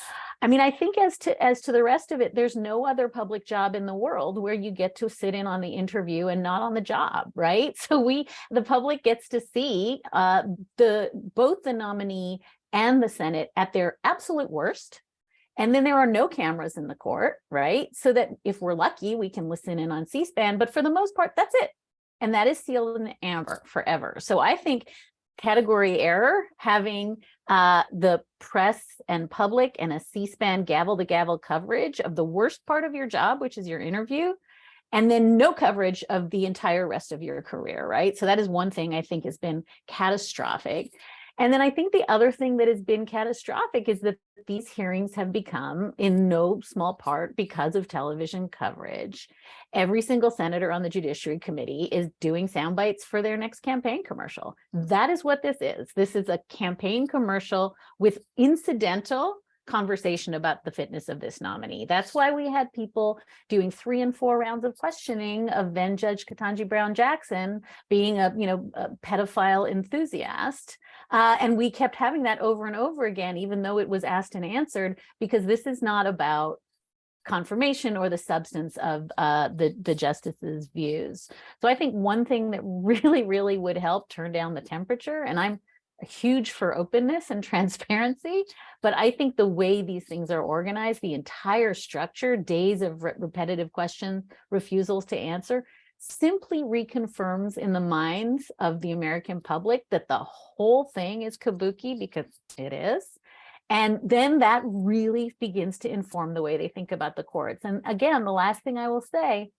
I mean, I think as to the rest of it, there's no other public job in the world where you get to sit in on the interview and not on the job, right? So the public gets to see both the nominee and the Senate at their absolute worst. And then there are no cameras in the court, right? So that if we're lucky, we can listen in on C-SPAN, but for the most part, that's it. And that is sealed in amber forever. So I think category error, having the press and public and a C-SPAN gavel-to-gavel coverage of the worst part of your job, which is your interview, and then no coverage of the entire rest of your career, right? So that is one thing I think has been catastrophic. And then I think the other thing that has been catastrophic is that these hearings have become, in no small part, because of television coverage. Every single senator on the Judiciary Committee is doing sound bites for their next campaign commercial. That is what this is. This is a campaign commercial with incidental conversation about the fitness of this nominee. That's why we had people doing 3 and 4 rounds of questioning of then Judge Ketanji Brown Jackson being a pedophile enthusiast. And we kept having that over and over again, even though it was asked and answered, because this is not about confirmation or the substance of the justice's views. So I think one thing that really, really would help turn down the temperature, and I'm huge for openness and transparency, but I think the way these things are organized, the entire structure, days of repetitive questions, refusals to answer, simply reconfirms in the minds of the American public that the whole thing is kabuki, because it is. And then that really begins to inform the way they think about the courts. And again, the last thing I will say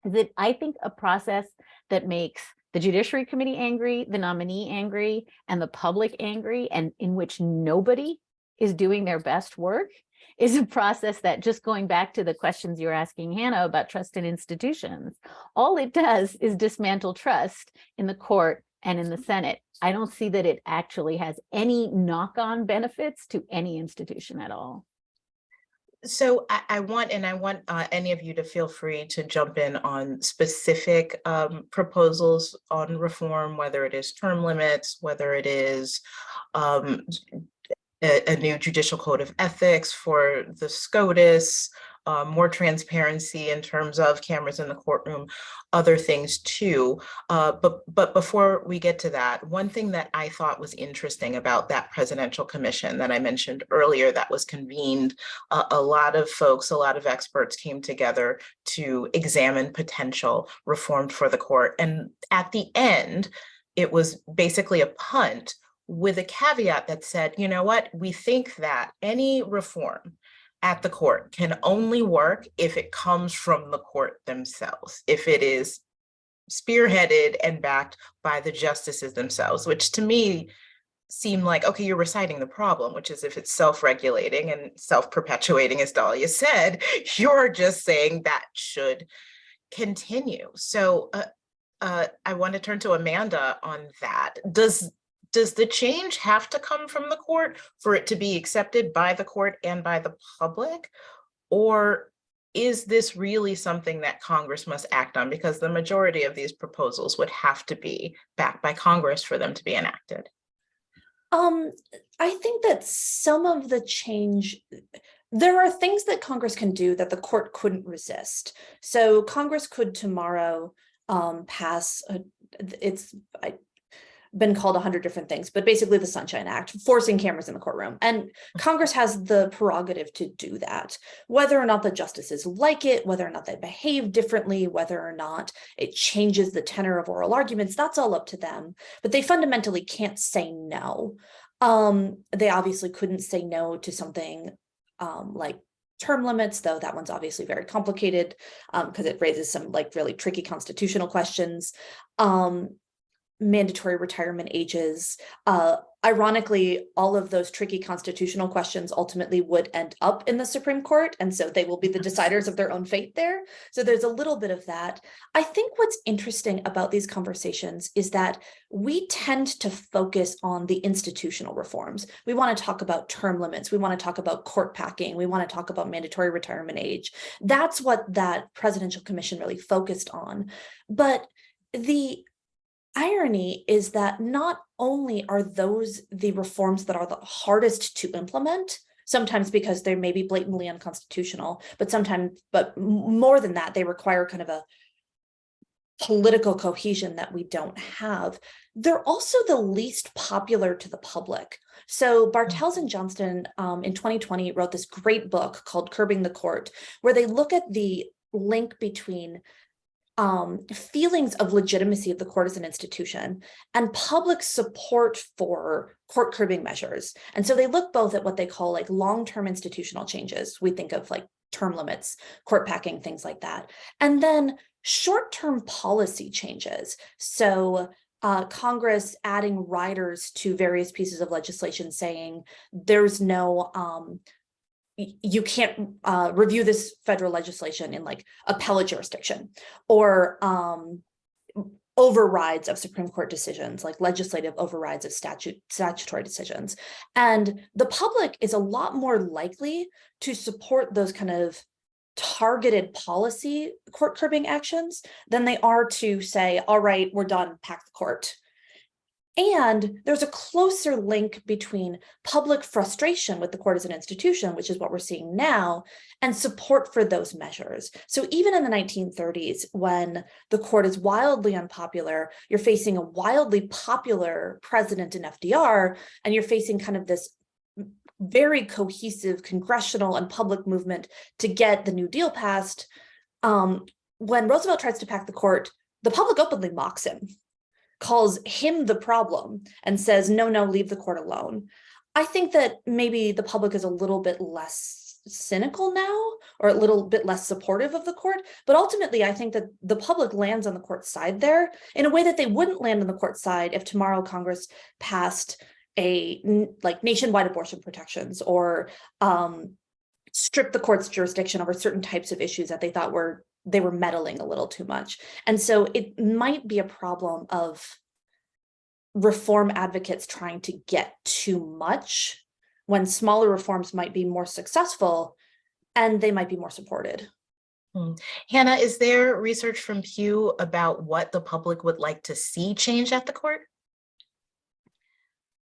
is that I think a process that makes the Judiciary Committee angry, the nominee angry, and the public angry, and in which nobody is doing their best work, is a process that, just going back to the questions you were asking Hannah about trust in institutions, all it does is dismantle trust in the court and in the Senate. I don't see that it actually has any knock-on benefits to any institution at all. So I want any of you to feel free to jump in on specific proposals on reform, whether it is term limits, whether it is a new judicial code of ethics for the SCOTUS, more transparency in terms of cameras in the courtroom, other things too. But before we get to that, one thing that I thought was interesting about that presidential commission that I mentioned earlier that was convened, a lot of folks, a lot of experts came together to examine potential reform for the court. And at the end, it was basically a punt with a caveat that said, you know what, we think that any reform at the court can only work if it comes from the court themselves, if it is spearheaded and backed by the justices themselves, which to me seemed like, okay, you're reciting the problem, which is if it's self-regulating and self-perpetuating, as Dahlia said, you're just saying that should continue. So I want to turn to Amanda on that. Does the change have to come from the court for it to be accepted by the court and by the public? Or is this really something that Congress must act on? Because the majority of these proposals would have to be backed by Congress for them to be enacted. I think that some of the change, there are things that Congress can do that the court couldn't resist. So Congress could tomorrow pass, been called 100 different things, but basically the Sunshine Act, forcing cameras in the courtroom. And Congress has the prerogative to do that. Whether or not the justices like it, whether or not they behave differently, whether or not it changes the tenor of oral arguments, that's all up to them. But they fundamentally can't say no. They obviously couldn't say no to something like term limits, though that one's obviously very complicated because it raises some like really tricky constitutional questions. Mandatory retirement ages. Ironically, all of those tricky constitutional questions ultimately would end up in the Supreme Court, and so they will be the deciders of their own fate there. So there's a little bit of that. I think what's interesting about these conversations is that we tend to focus on the institutional reforms. We want to talk about term limits. We want to talk about court packing. We want to talk about mandatory retirement age. That's what that presidential commission really focused on. But the irony is that not only are those the reforms that are the hardest to implement, sometimes because they may be blatantly unconstitutional, but more than that, they require kind of a political cohesion that we don't have. They're also the least popular to the public. So Bartels and Johnston in 2020 wrote this great book called Curbing the Court, where they look at the link between feelings of legitimacy of the court as an institution and public support for court curbing measures. And so they look both at what they call like long-term institutional changes. We think of like term limits, court packing, things like that. And then short-term policy changes. So Congress adding riders to various pieces of legislation saying there's no you can't review this federal legislation in like appellate jurisdiction, or overrides of Supreme Court decisions, like legislative overrides of statutory decisions. And the public is a lot more likely to support those kind of targeted policy court curbing actions than they are to say, all right, we're done, pack the court. And there's a closer link between public frustration with the court as an institution, which is what we're seeing now, and support for those measures. So even in the 1930s, when the court is wildly unpopular, you're facing a wildly popular president in FDR, and you're facing kind of this very cohesive congressional and public movement to get the New Deal passed. when Roosevelt tries to pack the court, the public openly mocks him, calls him the problem, and says, no, leave the court alone. I think that maybe the public is a little bit less cynical now, or a little bit less supportive of the court. But ultimately, I think that the public lands on the court side there in a way that they wouldn't land on the court side if tomorrow Congress passed like nationwide abortion protections, or stripped the court's jurisdiction over certain types of issues that they thought they were meddling a little too much. And so it might be a problem of reform advocates trying to get too much when smaller reforms might be more successful and they might be more supported. Hannah, is there research from Pew about what the public would like to see change at the court?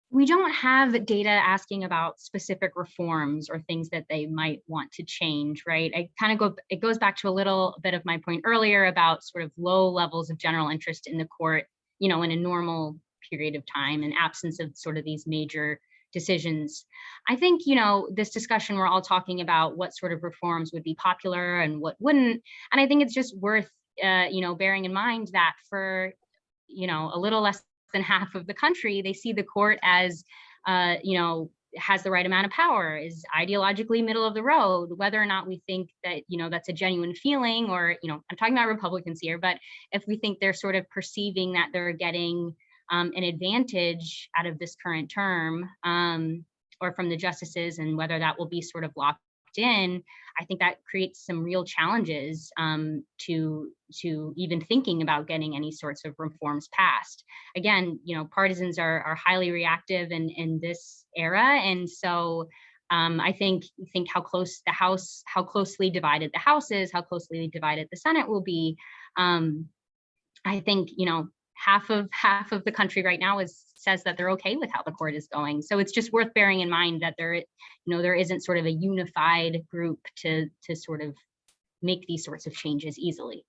We don't have data asking about specific reforms or things that they might want to change, right? It goes back to a little bit of my point earlier about sort of low levels of general interest in the court, in a normal period of time, in absence of sort of these major decisions. I think, this discussion, we're all talking about what sort of reforms would be popular and what wouldn't. And I think it's just worth, bearing in mind that for, a little less than half of the country, they see the court as, has the right amount of power, is ideologically middle of the road. Whether or not we think that, that's a genuine feeling, or, I'm talking about Republicans here, but if we think they're sort of perceiving that they're getting an advantage out of this current term, or from the justices, and whether that will be sort of locked in, I think that creates some real challenges to even thinking about getting any sorts of reforms passed. Again, partisans are highly reactive in this era, and so I think how closely divided the House is, how closely divided the Senate will be. I think half of the country right now says that they're okay with how the court is going. So it's just worth bearing in mind that there isn't sort of a unified group to sort of make these sorts of changes easily.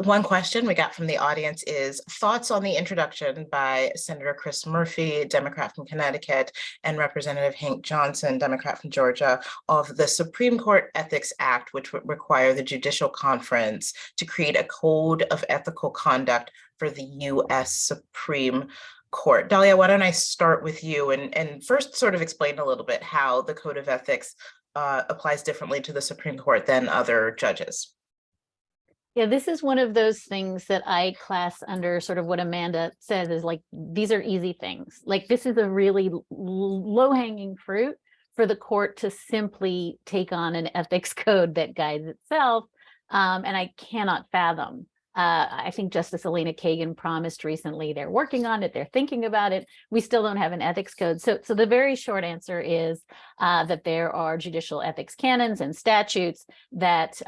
One question we got from the audience is thoughts on the introduction by Senator Chris Murphy, Democrat from Connecticut, and Representative Hank Johnson, Democrat from Georgia, of the Supreme Court Ethics Act, which would require the Judicial Conference to create a code of ethical conduct for the U.S. Supreme Court. Dalia, why don't I start with you and first sort of explain a little bit how the Code of Ethics applies differently to the Supreme Court than other judges. Yeah, this is one of those things that I class under sort of what Amanda says is like, these are easy things. Like, this is a really low-hanging fruit for the court to simply take on an ethics code that guides itself. And I cannot fathom. I think Justice Elena Kagan promised recently they're working on it, they're thinking about it. We still don't have an ethics code. So the very short answer is that there are judicial ethics canons and statutes that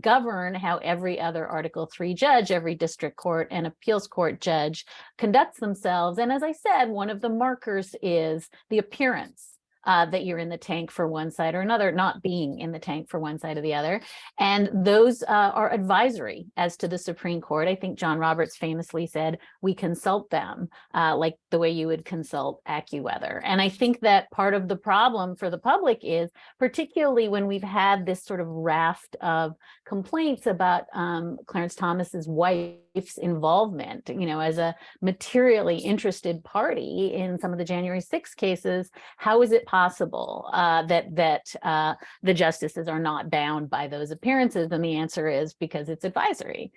govern how every other Article III judge, every district court and appeals court judge conducts themselves. And as I said, one of the markers is the appearance. That you're in the tank for one side or another, not being in the tank for one side or the other. And those are advisory as to the Supreme Court. I think John Roberts famously said, we consult them like the way you would consult AccuWeather. And I think that part of the problem for the public is, particularly when we've had this sort of raft of complaints about Clarence Thomas's wife's involvement, as a materially interested party in some of the January 6 cases, how is it possible that the justices are not bound by those appearances? And the answer is because it's advisory.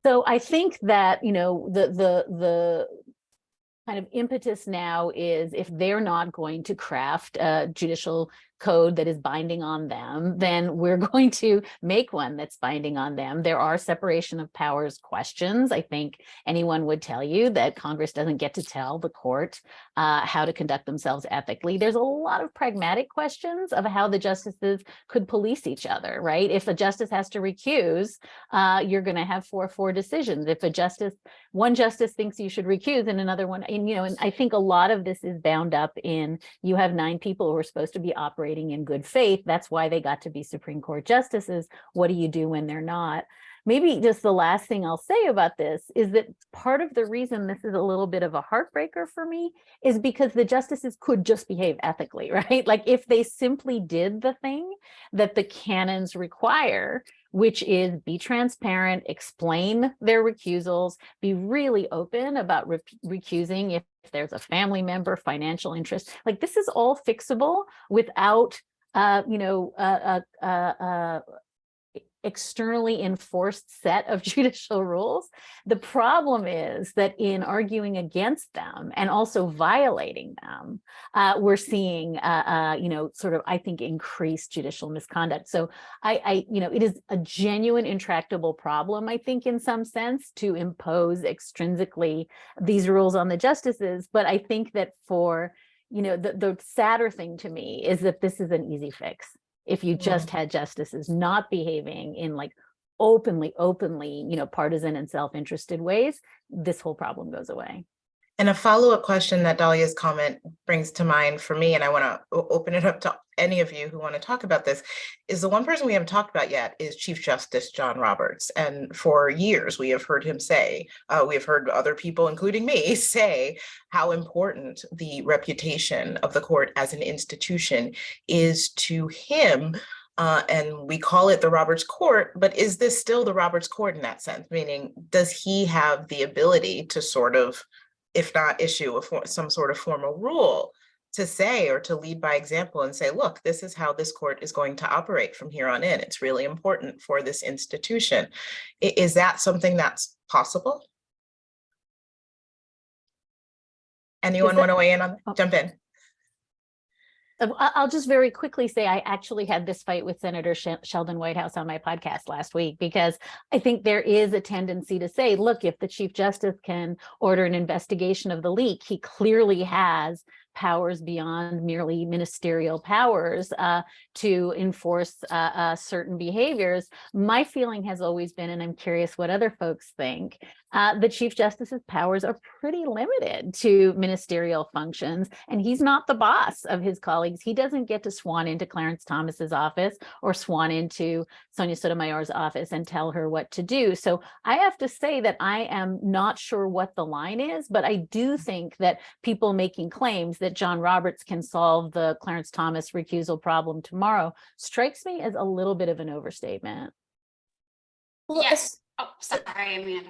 So I think that, the kind of impetus now is, if they're not going to craft a judicial code that is binding on them, then we're going to make one that's binding on them. There are separation of powers questions. I think anyone would tell you that Congress doesn't get to tell the court how to conduct themselves ethically. There's a lot of pragmatic questions of how the justices could police each other, right? If a justice has to recuse, you're going to have 4-4 decisions. If one justice thinks you should recuse and another one, and I think a lot of this is bound up in, you have 9 people who are supposed to be operating in good faith. That's why they got to be Supreme Court justices. What do you do when they're not? Maybe just the last thing I'll say about this is that part of the reason this is a little bit of a heartbreaker for me is because the justices could just behave ethically, right? Like, if they simply did the thing that the canons require, which is be transparent, explain their recusals, be really open about recusing if there's a family member, financial interest. Like, this is all fixable without, externally enforced set of judicial rules. The problem is that in arguing against them and also violating them, we're seeing, sort of, I think, increased judicial misconduct. So it is a genuine intractable problem, I think, in some sense, to impose extrinsically these rules on the justices. But I think that for, the sadder thing to me is that this is an easy fix. If you just had justices not behaving in like openly, partisan and self-interested ways, this whole problem goes away. And a follow-up question that Dahlia's comment brings to mind for me, and I want to open it up to any of you who want to talk about this, is the one person we haven't talked about yet is Chief Justice John Roberts. And for years, we have heard him say, we have heard other people, including me, say how important the reputation of the court as an institution is to him. And we call it the Roberts Court, but is this still the Roberts Court in that sense? Meaning, does he have the ability to sort of, if not issue some sort of formal rule, to say or to lead by example and say, look, this is how this court is going to operate from here on in. It's really important for this institution. Is that something that's possible? Anyone want to weigh in on that? Jump in. I'll just very quickly say I actually had this fight with Senator Sheldon Whitehouse on my podcast last week, because I think there is a tendency to say, look, if the Chief Justice can order an investigation of the leak, he clearly has powers beyond merely ministerial powers to enforce certain behaviors. My feeling has always been, and I'm curious what other folks think, the Chief Justice's powers are pretty limited to ministerial functions, and he's not the boss of his colleagues. He doesn't get to swan into Clarence Thomas's office or swan into Sonia Sotomayor's office and tell her what to do. So I have to say that I am not sure what the line is, but I do think that people making claims that John Roberts can solve the Clarence Thomas recusal problem tomorrow strikes me as a little bit of an overstatement. Well, Yes. Oh, sorry, Amanda.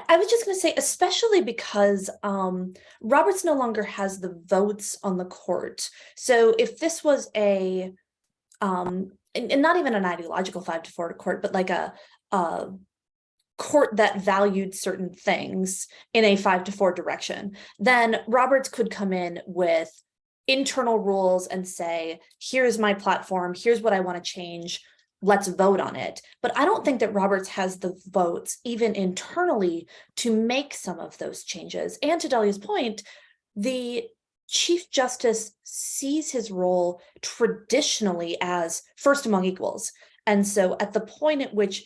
I was just going to say, especially because Roberts no longer has the votes on the court. So if this was and not even an ideological 5-4 court, but like a court that valued certain things in a 5-4 direction, then Roberts could come in with internal rules and say, here's my platform, here's what I want to change, let's vote on it. But I don't think that Roberts has the votes, even internally, to make some of those changes. And to Dahlia's point, the Chief Justice sees his role traditionally as first among equals. And so at the point at which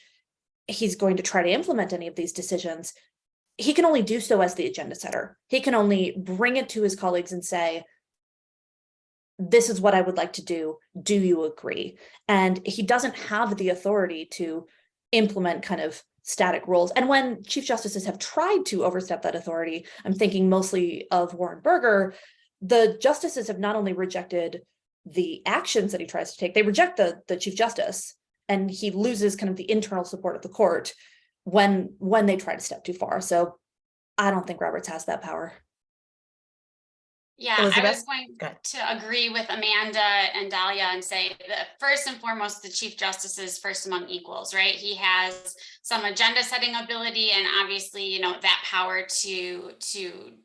he's going to try to implement any of these decisions, he can only do so as the agenda setter. He can only bring it to his colleagues and say, this is what I would like to do. Do you agree? And he doesn't have the authority to implement kind of static rules. And when Chief Justices have tried to overstep that authority, I'm thinking mostly of Warren Burger, the justices have not only rejected the actions that he tries to take, they reject the Chief Justice, and he loses kind of the internal support of the court when they try to step too far. So I don't think Roberts has that power. Yeah, Elizabeth? I was going to agree with Amanda and Dahlia and say that first and foremost, the Chief Justice is first among equals, right? He has some agenda setting ability and obviously, that power to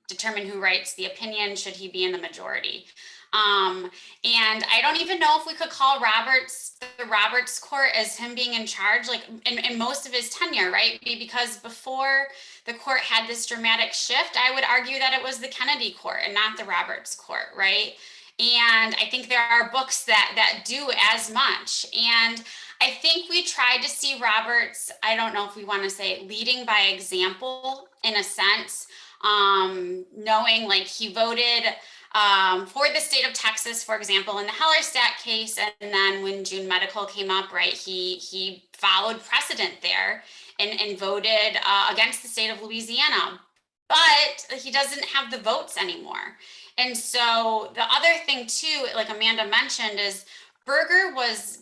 determine who writes the opinion should he be in the majority. And I don't even know if we could call the Roberts Court as him being in charge, like in most of his tenure, right? Because before the court had this dramatic shift, I would argue that it was the Kennedy Court and not the Roberts Court, right? And I think there are books that do as much. And I think we tried to see Roberts, I don't know if we want to say leading by example in a sense, knowing like he voted for the state of Texas, for example, in the Hellerstedt case. And then when June Medical came up, right, he followed precedent there and voted against the state of Louisiana. But he doesn't have the votes anymore. And so the other thing too, like Amanda mentioned, is Burger was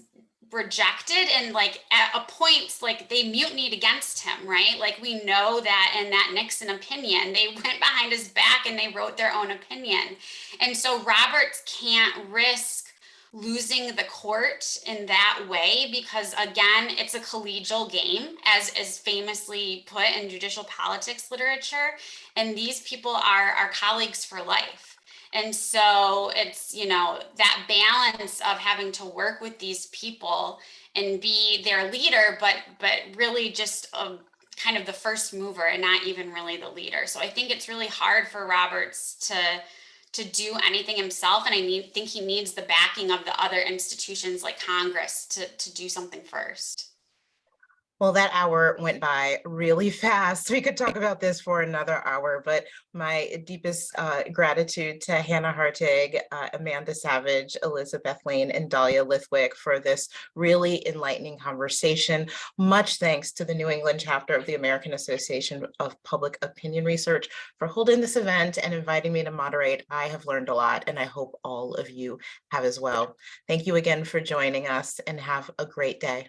rejected, and like at a point, like they mutinied against him, right? Like we know that in that Nixon opinion, they went behind his back and they wrote their own opinion. And so Roberts can't risk losing the court in that way, because again, it's a collegial game, as is famously put in judicial politics literature. And these people are our colleagues for life. And so it's, you know, that balance of having to work with these people and be their leader, but really just kind of the first mover and not even really the leader. So I think it's really hard for Roberts to do anything himself. And I think he needs the backing of the other institutions like Congress to do something first. Well, that hour went by really fast. We could talk about this for another hour, but my deepest gratitude to Hannah Hartig, Amanda Savage, Elizabeth Lane, and Dahlia Lithwick for this really enlightening conversation. Much thanks to the New England chapter of the American Association of Public Opinion Research for holding this event and inviting me to moderate. I have learned a lot, and I hope all of you have as well. Thank you again for joining us, and have a great day.